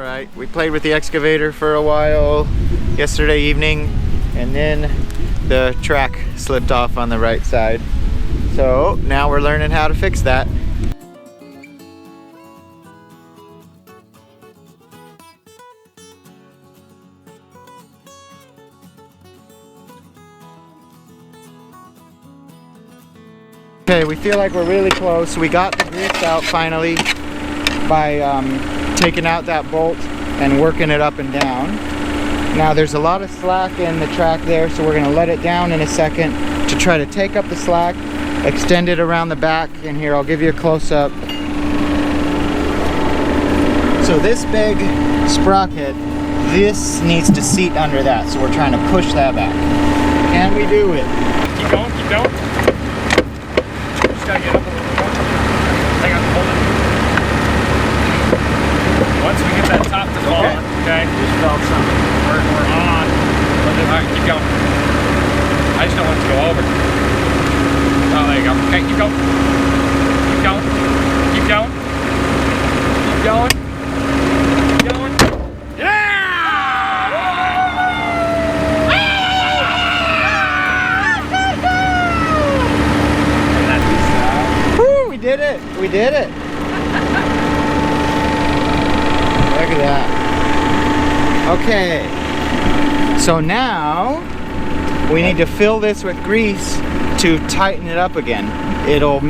Alright, we played with the excavator for a while yesterday evening, and then the track slipped off on the right side. So now we're learning how to fix that. Okay, we feel like we're really close. We got the grease out finally by taking out that bolt and working it up and down. Now there's a lot of slack in the track there, so we're going to let it down in a second to try to take up the slack, extend it around the back, and here I'll give you a close-up. So this big sprocket, this needs to seat under that, so we're trying to push that back. Can we do it? Keep going, keep going. Just gotta get up a little bit more. Hang on, hold it. Once we get that top to fall, okay? Just felt something. We're on. Alright, keep going. I just don't want it to go over. Oh, there you go. Okay, keep going. Keep going. Keep going. Keep going. Keep going. We did it! We did it! Look at that. Okay. So now we need to fill this with grease to tighten it up again. It'll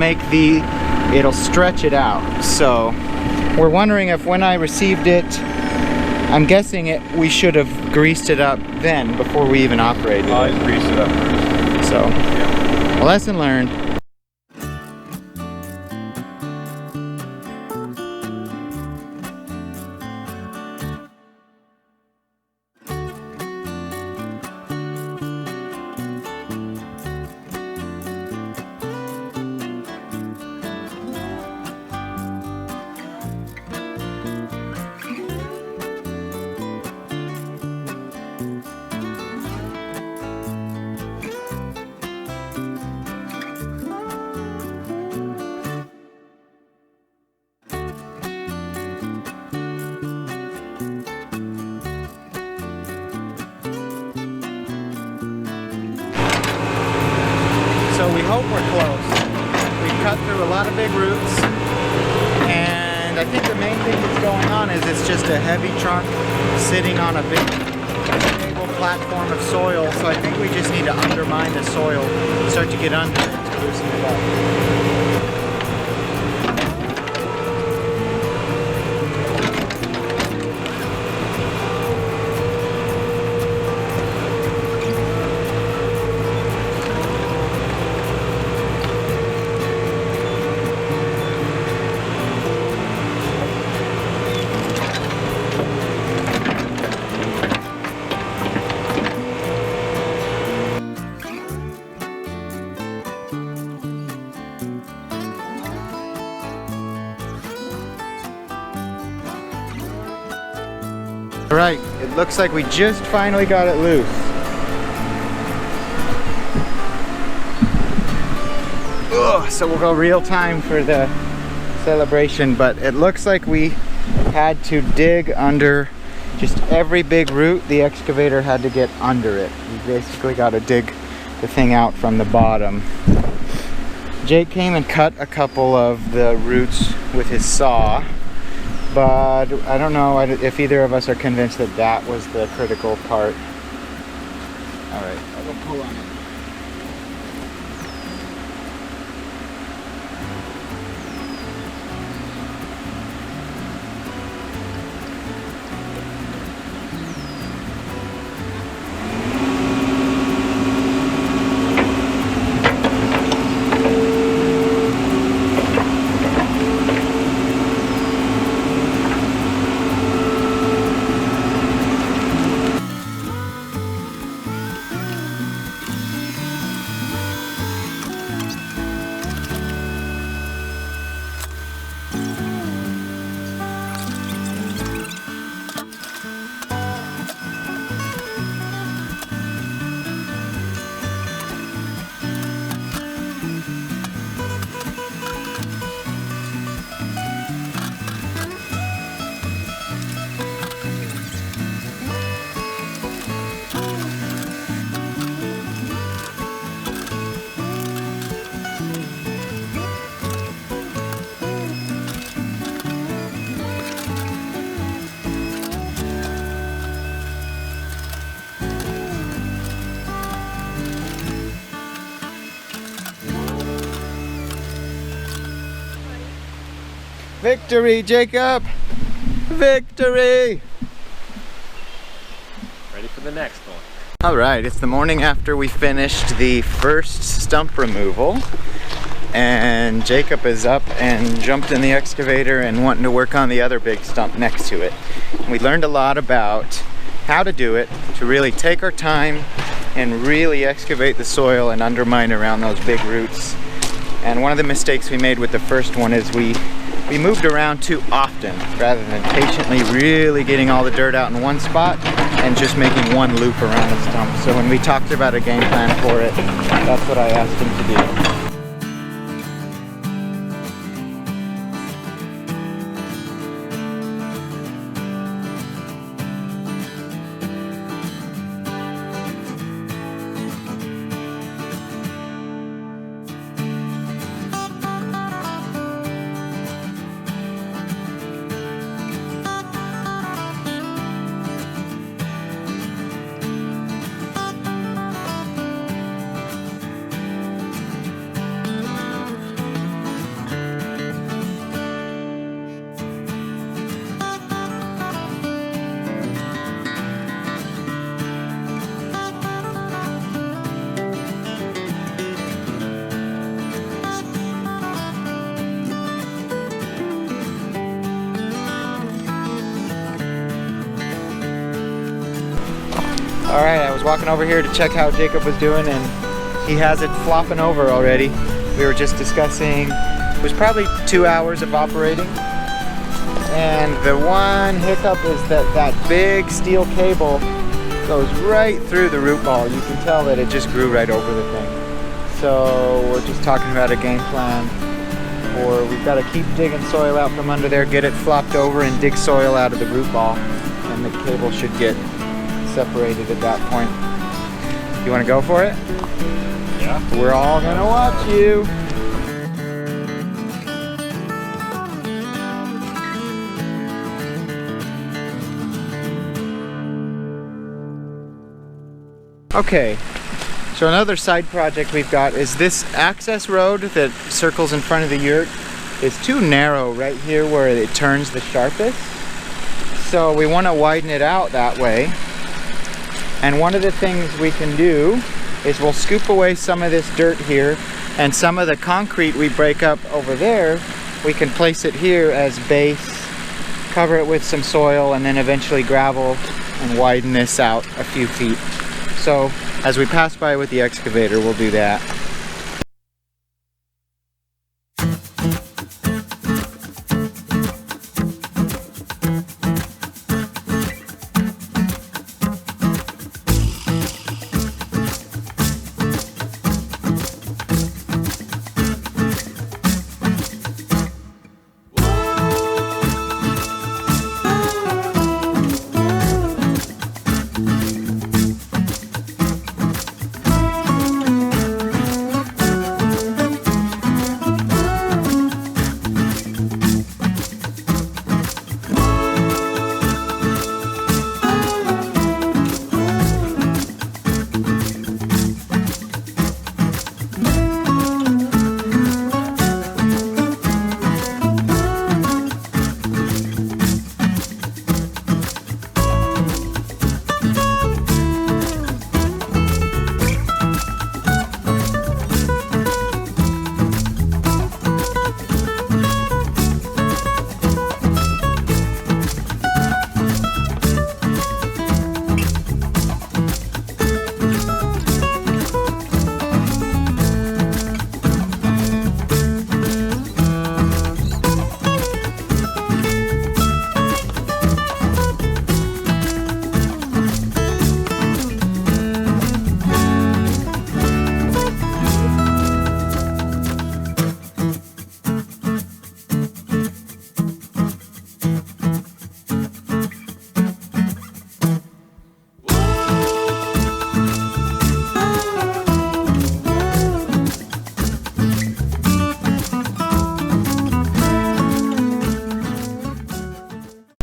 stretch it out. So we're wondering if when I received it, I'm guessing we should have greased it up then before we even operated it. I greased it up first. So, yeah. Lesson learned. So we hope we're close. We've cut through a lot of big roots, and I think the main thing that's going on is it's just a heavy trunk sitting on a big stable platform of soil, so I think we just need to undermine the soil, start to get under it to loosen it up. Alright, it looks like we just finally got it loose. Ugh, so we'll go real time for the celebration, but it looks like we had to dig under just every big root. The excavator had to get under it. We basically got to dig the thing out from the bottom. Jake came and cut a couple of the roots with his saw, but I don't know if either of us are convinced that that was the critical part. Alright, I'll go pull on it. Victory, Jacob! Victory! Ready for the next one. All right, it's the morning after we finished the first stump removal, and Jacob is up and jumped in the excavator and wanting to work on the other big stump next to it. We learned a lot about how to do it, to really take our time and really excavate the soil and undermine around those big roots. And one of the mistakes we made with the first one is we moved around too often rather than patiently really getting all the dirt out in one spot and just making one loop around the stump. So when we talked about a game plan for it, that's what I asked him to do. Alright, I was walking over here to check how Jacob was doing, and he has it flopping over already. We were just discussing, it was probably 2 hours of operating, and the one hiccup is that that big steel cable goes right through the root ball. You can tell that it just grew right over the thing. So we're just talking about a game plan, or we've got to keep digging soil out from under there, get it flopped over and dig soil out of the root ball, and the cable should get separated at that point. You want to go for it? Yeah. We're all gonna watch you. Okay, so another side project we've got is this access road that circles in front of the yurt is too narrow right here where it turns the sharpest. So we want to widen it out that way. And one of the things we can do is we'll scoop away some of this dirt here, and some of the concrete we break up over there, we can place it here as base, cover it with some soil, and then eventually gravel and widen this out a few feet. So as we pass by with the excavator, we'll do that.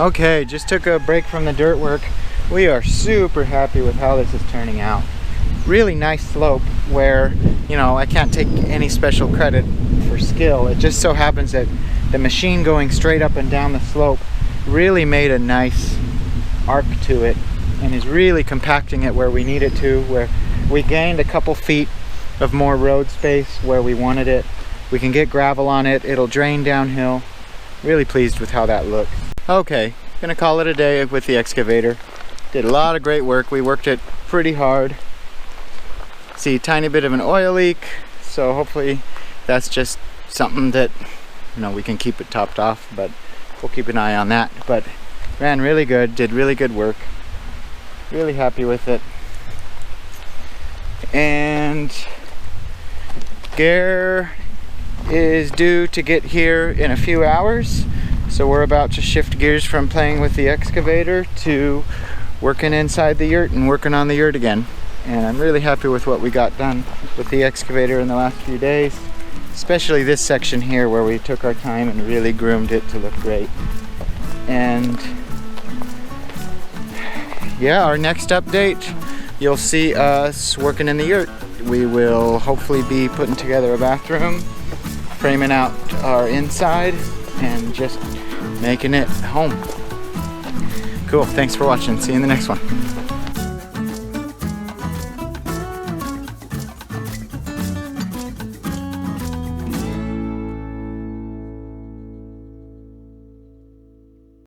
Okay, just took a break from the dirt work. We are super happy with how this is turning out. Really nice slope where, you know, I can't take any special credit for skill. It just so happens that the machine going straight up and down the slope really made a nice arc to it and is really compacting it where we need it to, where we gained a couple feet of more road space where we wanted it. We can get gravel on it, it'll drain downhill. Really pleased with how that looks. Okay, gonna call it a day with the excavator. Did a lot of great work. We worked it pretty hard. See, tiny bit of an oil leak, so hopefully that's just something that, you know, we can keep it topped off, but we'll keep an eye on that. But ran really good, did really good work. Really happy with it. And Gare is due to get here in a few hours, so we're about to shift gears from playing with the excavator to working inside the yurt and working on the yurt again. And I'm really happy with what we got done with the excavator in the last few days, especially this section here where we took our time and really groomed it to look great. And yeah, our next update, you'll see us working in the yurt. We will hopefully be putting together a bathroom, framing out our inside, and just making it home. Cool, thanks for watching. See you in the next one.